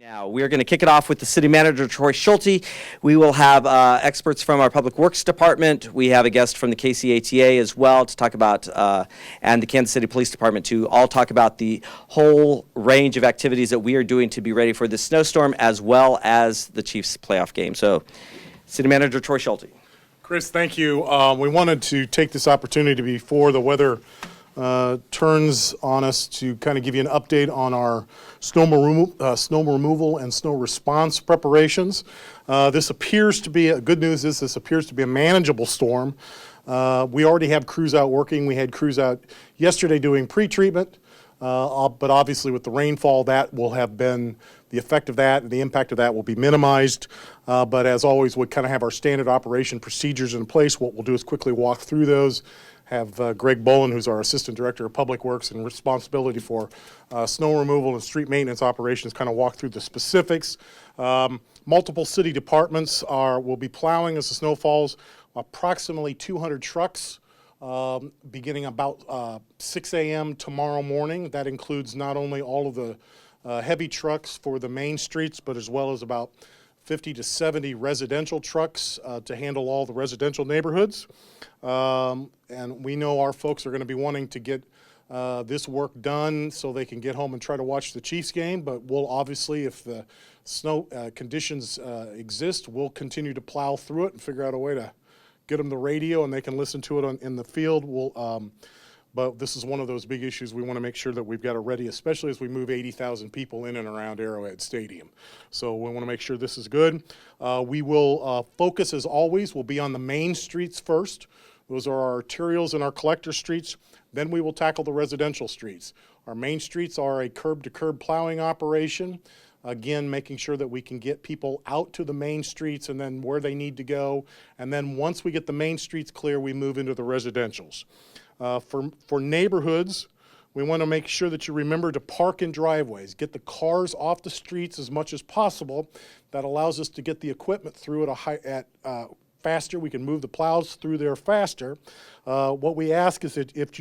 Now, we're going to kick it off with the city manager, Troy Schulte. We will have experts from our Public Works Department. We have a guest from the KCATA as well to talk about, and the Kansas City Police Department to all talk about the whole range of activities that we are doing to be ready for this snowstorm as well as the Chiefs playoff game. So, city manager, Troy Schulte. Chris, thank you. We wanted to take this opportunity before the weather turns on us to kind of give you an update on our snow removal and snow response preparations. This appears to be, good news is this appears to be a manageable storm. We already have crews out working. We had crews out yesterday doing pre-treatment, but obviously with the rainfall that will have been, the effect of that and the impact of that will be minimized. But as always, we kind of have our standard operation procedures in place. What we'll do is quickly walk through those. Have Greg Bolin, who's our Assistant Director of Public Works and responsibility for snow removal and street maintenance operations, kind of walk through the specifics. Multiple city departments will be plowing as the snow falls. Approximately 200 trucks beginning about 6 a.m. tomorrow morning. That includes not only all of the heavy trucks for the main streets, but as well as about 50 to 70 residential trucks to handle all the residential neighborhoods. And we know our folks are going to be wanting to get this work done so they can get home and try to watch the Chiefs game, but we'll obviously, if the snow conditions exist, we'll continue to plow through it and figure out a way to get them the radio and they can listen to it in the field. But this is one of those big issues we want to make sure that we've got it ready, especially as we move 80,000 people in and around Arrowhead Stadium. So we want to make sure this is good. We will focus, as always, we'll be on the main streets first. Those are our arterials and our collector streets. Then we will tackle the residential streets. Our main streets are a curb-to-curb plowing operation. Again, making sure that we can get people out to the main streets and then where they need to go. And then once we get the main streets clear, we move into the residentials. For neighborhoods, we want to make sure that you remember to park in driveways, get the cars off the streets as much as possible. That allows us to get the equipment through faster. We can move the plows through there faster. What we ask is that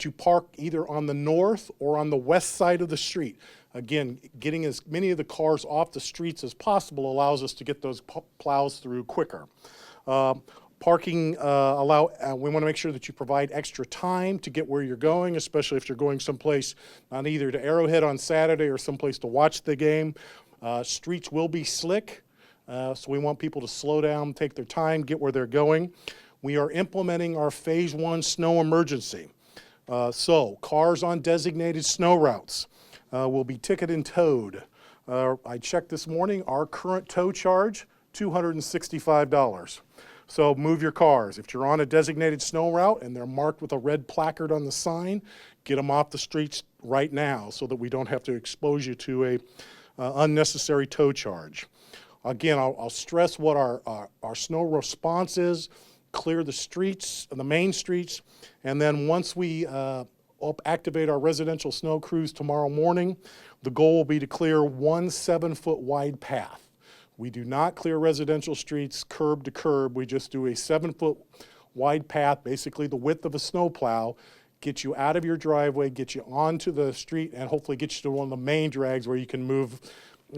you park either on the north or on the west side of the street. Again, getting as many of the cars off the streets as possible allows us to get those plows through quicker. Parking we want to make sure that you provide extra time to get where you're going, especially if you're going someplace, not either to Arrowhead on Saturday or someplace to watch the game. Streets will be slick, so we want people to slow down, take their time, get where they're going. We are implementing our Phase 1 snow emergency. So cars on designated snow routes will be ticketed and towed. I checked this morning, our current tow charge, $265. So move your cars. If you're on a designated snow route and they're marked with a red placard on the sign, get them off the streets right now so that we don't have to expose you to a unnecessary tow charge. Again, I'll stress what our snow response is. Clear the streets, the main streets, and then once we activate our residential snow crews tomorrow morning, the goal will be to clear one 7-foot wide path. We do not clear residential streets curb to curb. We just do a 7-foot wide path, basically the width of a snowplow, get you out of your driveway, get you onto the street, and hopefully get you to one of the main drags where you can move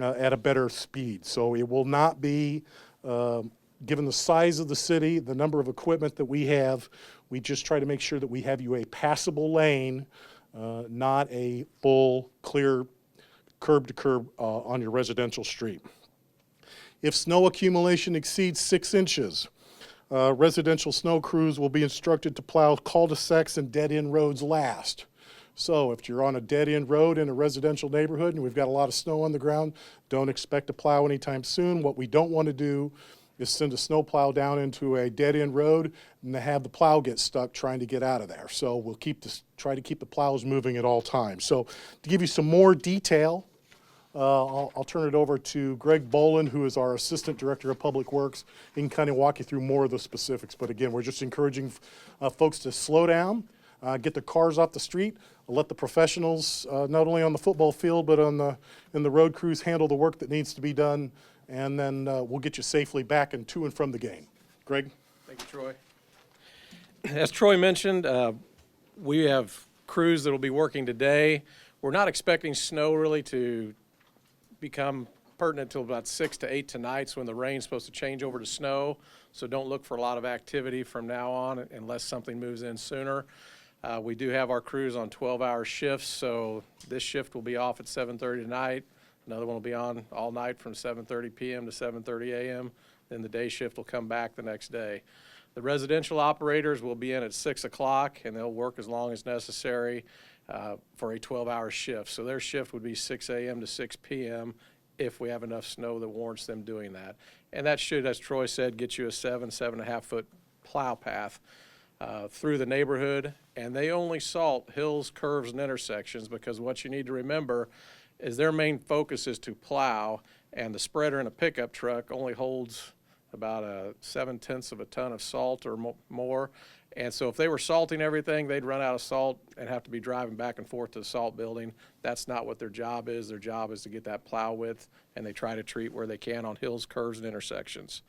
at a better speed. So it will not be, given the size of the city, the number of equipment that we have, we just try to make sure that we have you a passable lane, not a full clear curb to curb on your residential street. If snow accumulation exceeds 6 inches, residential snow crews will be instructed to plow cul-de-sacs and dead-end roads last. So if you're on a dead-end road in a residential neighborhood and we've got a lot of snow on the ground, don't expect to plow anytime soon. What we don't want to do is send a snow plow down into a dead-end road and have the plow get stuck trying to get out of there. So we'll try to keep the plows moving at all times. So to give you some more detail, I'll turn it over to Greg Bolin, who is our Assistant Director of Public Works. He can kind of walk you through more of the specifics. But again, we're just encouraging folks to slow down, get their cars off the street, let the professionals, not only on the football field, but in the road crews, handle the work that needs to be done. And then we'll get you safely back and to and from the game. Greg? Thank you, Troy. As Troy mentioned, we have crews that will be working today. We're not expecting snow really to become pertinent till about 6 to 8 tonight, when the rain's supposed to change over to snow. So don't look for a lot of activity from now on unless something moves in sooner. We do have our crews on 12-hour shifts, so this shift will be off at 7:30 tonight. Another one will be on all night from 7:30 p.m. to 7:30 a.m. Then the day shift will come back the next day. The residential operators will be in at 6 o'clock, and they'll work as long as necessary for a 12-hour shift. So their shift would be 6 a.m. to 6 p.m. if we have enough snow that warrants them doing that. And that should, as Troy said, get you a 7.5 foot plow path through the neighborhood. And they only salt hills, curves, and intersections, because what you need to remember is their main focus is to plow, and the spreader in a pickup truck only holds about 0.7 of a ton of salt or more. And so if they were salting everything, they'd run out of salt and have to be driving back and forth to the salt building. That's not what their job is. Their job is to get that plow width, and they try to treat where they can on hills, curves, and intersections.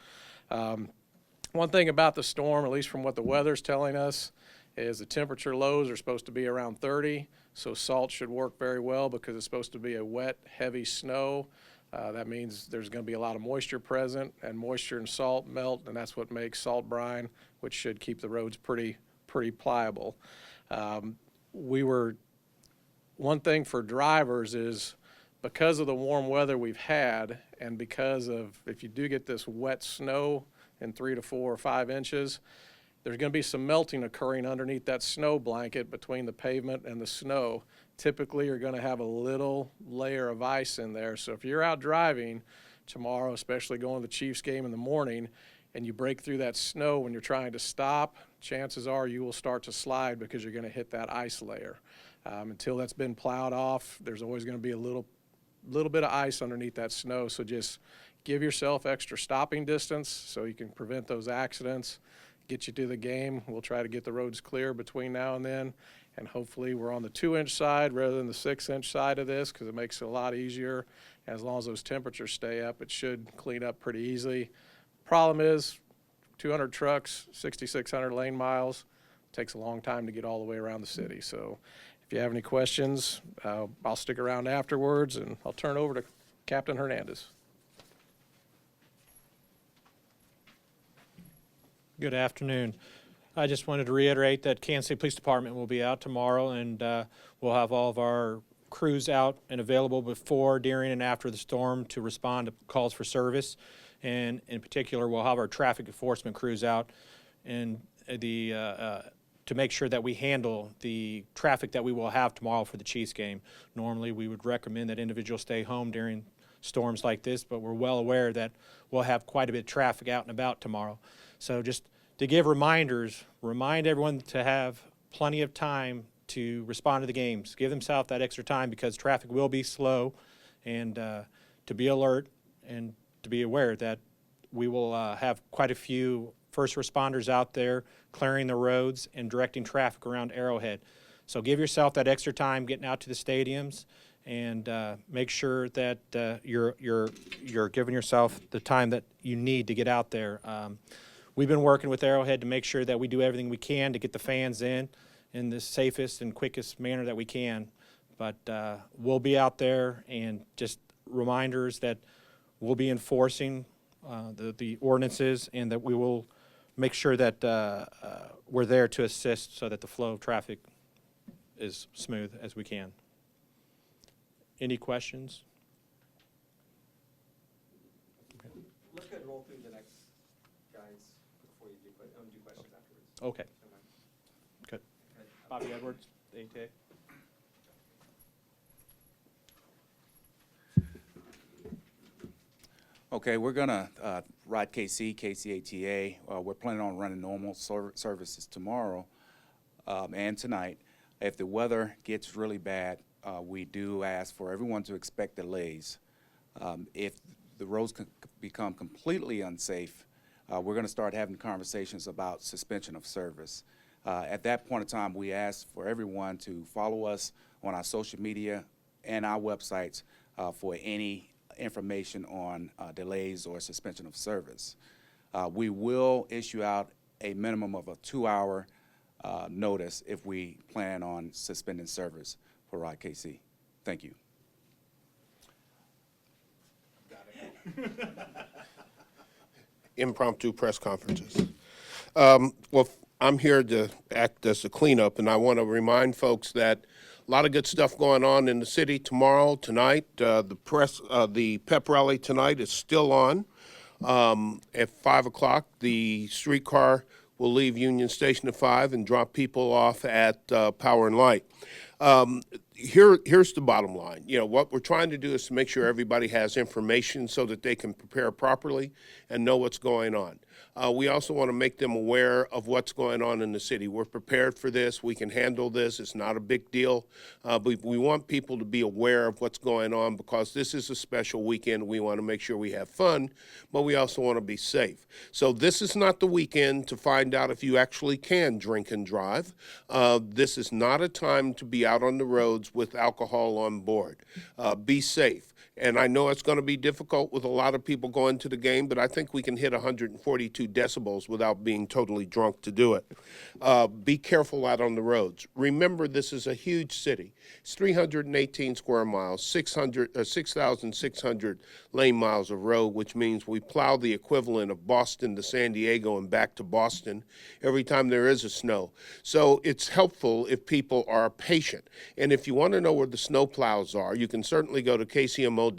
One thing about the storm, at least from what the weather's telling us, is the temperature lows are supposed to be around 30, so salt should work very well because it's supposed to be a wet, heavy snow. That means there's going to be a lot of moisture present, and moisture and salt melt, and that's what makes salt brine, which should keep the roads pretty pliable. One thing for drivers is, because of the warm weather we've had, and because of, if you do get this wet snow in 3 to 4 or 5 inches, there's going to be some melting occurring underneath that snow blanket between the pavement and the snow. Typically, you're going to have a little layer of ice in there. So if you're out driving tomorrow, especially going to the Chiefs game in the morning, and you break through that snow when you're trying to stop, chances are you will start to slide because you're going to hit that ice layer. Until that's been plowed off, there's always going to be a little bit of ice underneath that snow. So just give yourself extra stopping distance so you can prevent those accidents. Get you to the game. We'll try to get the roads clear between now and then, and hopefully we're on the 2-inch side rather than the 6-inch side of this, because it makes it a lot easier. As long as those temperatures stay up, it should clean up pretty easily. Problem is, 200 trucks, 6,600 lane miles, takes a long time to get all the way around the city. So if you have any questions, I'll stick around afterwards, and I'll turn it over to Captain Hernandez. Good afternoon. I just wanted to reiterate that Kansas City Police Department will be out tomorrow, and we'll have all of our crews out and available before, during, and after the storm to respond to calls for service. And in particular, we'll have our traffic enforcement crews out and to make sure that we handle the traffic that we will have tomorrow for the Chiefs game. Normally, we would recommend that individuals stay home during storms like this, but we're well aware that we'll have quite a bit of traffic out and about tomorrow. So just to give reminders, remind everyone to have plenty of time to respond to the games. Give themselves that extra time because traffic will be slow, and to be alert and to be aware that we will have quite a few first responders out there clearing the roads and directing traffic around Arrowhead. So give yourself that extra time getting out to the stadiums, and make sure that you're giving yourself the time that you need to get out there. We've been working with Arrowhead to make sure that we do everything we can to get the fans in the safest and quickest manner that we can. But we'll be out there, and just reminders that we'll be enforcing the ordinances, and that we will make sure that we're there to assist so that the flow of traffic is smooth as we can. Any questions? Let's go ahead and roll through the next guys before you do questions afterwards. Okay. Good. Bobby Edwards, ATA. Okay, we're gonna ride KCATA. We're planning on running normal services tomorrow and tonight. If the weather gets really bad, we do ask for everyone to expect delays. If the roads become completely unsafe, we're going to start having conversations about suspension of service. At that point in time, we ask for everyone to follow us on our social media and our websites for any information on delays or suspension of service. We will issue out a minimum of a 2-hour notice if we plan on suspending service for Ride KC. Thank you. Got Impromptu press conferences. Well, I'm here to act as a cleanup, and I want to remind folks that a lot of good stuff going on in the city tomorrow, tonight. The pep rally tonight is still on. At 5 o'clock, the streetcar will leave Union Station at 5 and drop people off at Power and Light. Here's the bottom line. You know, what we're trying to do is to make sure everybody has information so that they can prepare properly and know what's going on. We also want to make them aware of what's going on in the city. We're prepared for this. We can handle this. It's not a big deal. But we want people to be aware of what's going on because this is a special weekend. We want to make sure we have fun, but we also want to be safe. So this is not the weekend to find out if you actually can drink and drive. This is not a time to be out on the roads with alcohol on board. Be safe. And I know it's going to be difficult with a lot of people going to the game, but I think we can hit 142 decibels without being totally drunk to do it. Be careful out on the roads. Remember, this is a huge city. It's 318 square miles, 6,600 lane miles of road, which means we plow the equivalent of Boston to San Diego and back to Boston every time there is a snow. So it's helpful if people are patient. And if you want to know where the snow plows are, you can certainly go to kcmo.org/snow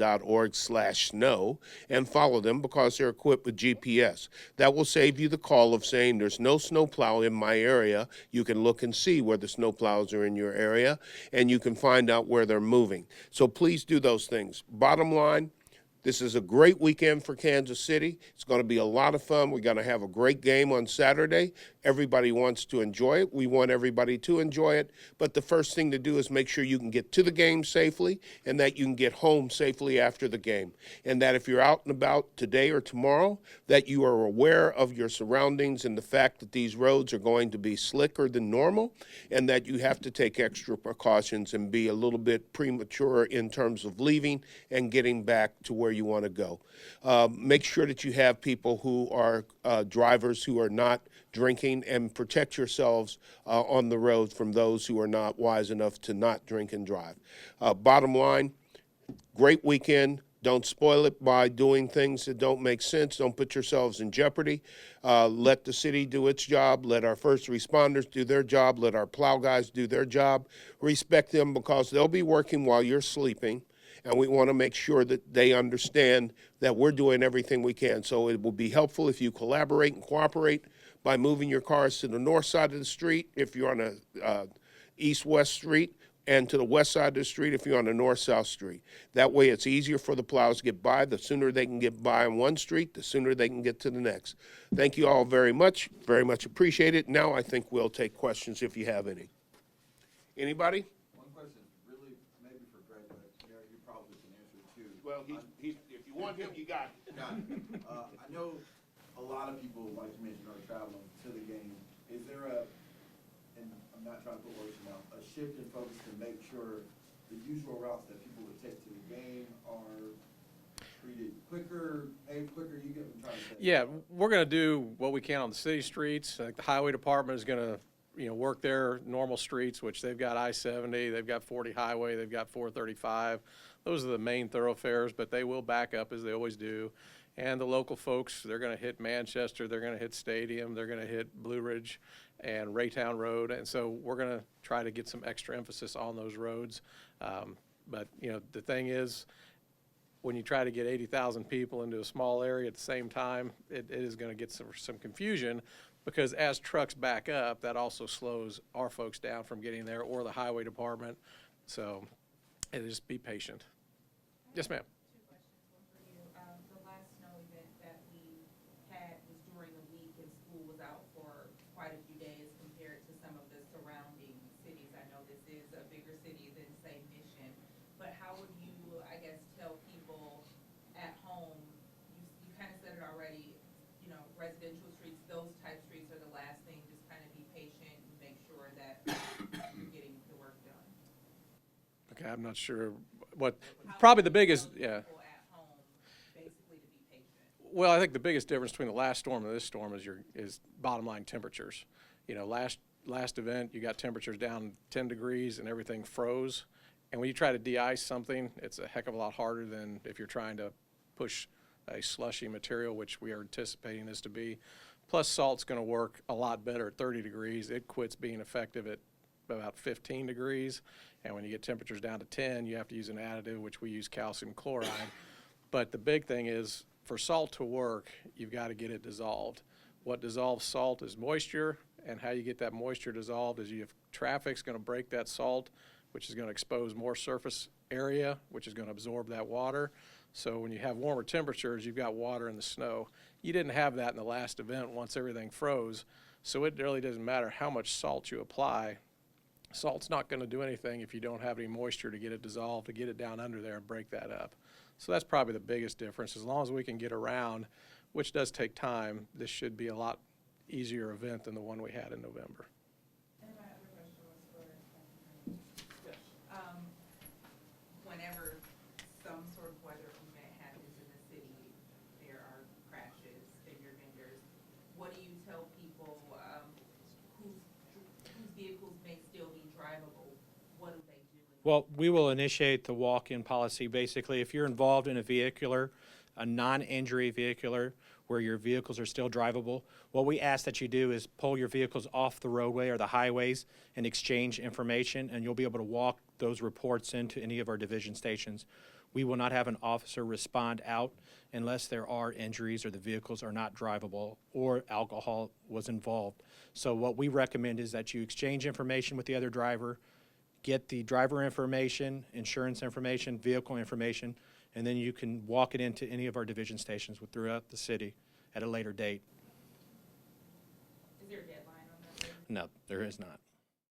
and follow them because they're equipped with GPS. That will save you the call of saying there's no snow plow in my area. You can look and see where the snow plows are in your area, and you can find out where they're moving. So please do those things. Bottom line, this is a great weekend for Kansas City. It's going to be a lot of fun. We're going to have a great game on Saturday. Everybody wants to enjoy it. We want everybody to enjoy it. But the first thing to do is make sure you can get to the game safely and that you can get home safely after the game. And that if you're out and about today or tomorrow, that you are aware of your surroundings and the fact that these roads are going to be slicker than normal and that you have to take extra precautions and be a little bit premature in terms of leaving and getting back to where you want to go. Make sure that you have people who are drivers who are not drinking and protect yourselves on the road from those who are not wise enough to not drink and drive. Bottom line, great weekend. Don't spoil it by doing things that don't make sense. Don't put yourselves in jeopardy. Let the city do its job. Let our first responders do their job. Let our plow guys do their job. Respect them because they'll be working while you're sleeping. And we want to make sure that they understand that we're doing everything we can. So it will be helpful if you collaborate and cooperate by moving your cars to the north side of the street if you're on a east-west street, and to the west side of the street if you're on the north-south street. That way it's easier for the plows to get by. The sooner they can get by on one street, the sooner they can get to the next. Thank you all very much appreciate it. Now I think we'll take questions if you have any. Anybody? One question, really, maybe for Greg, but Mayor, you probably can answer it too. Well, if you want him, you got it. I know a lot of people, like you mentioned, are traveling to the game. Is there and I'm not trying to put words in your mouth, a shift in focus to make sure the usual routes that people would take to the game are treated quicker, paved quicker? You get what I'm trying to say? Yeah, we're going to do what we can on the city streets. I think the highway department is going to, work their normal streets, which they've got I-70, they've got 40 highway, they've got 435. Those are the main thoroughfares, but they will back up as they always do. And the local folks, they're going to hit Manchester, they're going to hit Stadium, they're going to hit Blue Ridge and Raytown Road. And so we're going to try to get some extra emphasis on those roads. But, the thing is, when you try to get 80,000 people into a small area at the same time, it is going to get some confusion, because as trucks back up, that also slows our folks down from getting there, or the highway department. So just be patient. Yes, ma'am. Two questions, one for you. The last snow event that we had was during the week, and school was out for quite a few days compared to some of the surrounding cities. I know this is a bigger city than, say, Mission, but how would you, I guess, tell people at home, you kind of said it already, residential streets, those type streets are the last thing, just kind of be patient and make sure that you're getting the work done. Okay, I'm not sure what, probably the biggest, yeah. People at home, basically, to be patient. Well, I think the biggest difference between the last storm and this storm is bottom line temperatures. Last event, you got temperatures down 10 degrees and everything froze. And when you try to de-ice something, it's a heck of a lot harder than if you're trying to push a slushy material, which we are anticipating this to be. Plus, salt's going to work a lot better at 30 degrees. It quits being effective at about 15 degrees. And when you get temperatures down to 10, you have to use an additive, which we use calcium chloride. But the big thing is, for salt to work, you've got to get it dissolved. What dissolves salt is moisture, and how you get that moisture dissolved is you have traffic's going to break that salt, which is going to expose more surface area, which is going to absorb that water. So when you have warmer temperatures, you've got water in the snow. You didn't have that in the last event once everything froze, so it really doesn't matter how much salt you apply. Salt's not going to do anything if you don't have any moisture to get it dissolved, to get it down under there and break that up. So that's probably the biggest difference. As long as we can get around, which does take time, this should be a lot easier event than the one we had in November. And my other question was for, whenever some sort of weather event happens in the city, there are crashes, fender benders, what do you tell people, whose vehicles may still be drivable? What do they do? Well, we will initiate the walk-in policy. Basically, if you're involved in a non-injury vehicular, where your vehicles are still drivable, what we ask that you do is pull your vehicles off the roadway or the highways and exchange information, and you'll be able to walk those reports into any of our division stations. We will not have an officer respond out unless there are injuries or the vehicles are not drivable or alcohol was involved. So what we recommend is that you exchange information with the other driver, get the driver information, insurance information, vehicle information, and then you can walk it into any of our division stations throughout the city at a later date. Is there a deadline on that? No, there is not.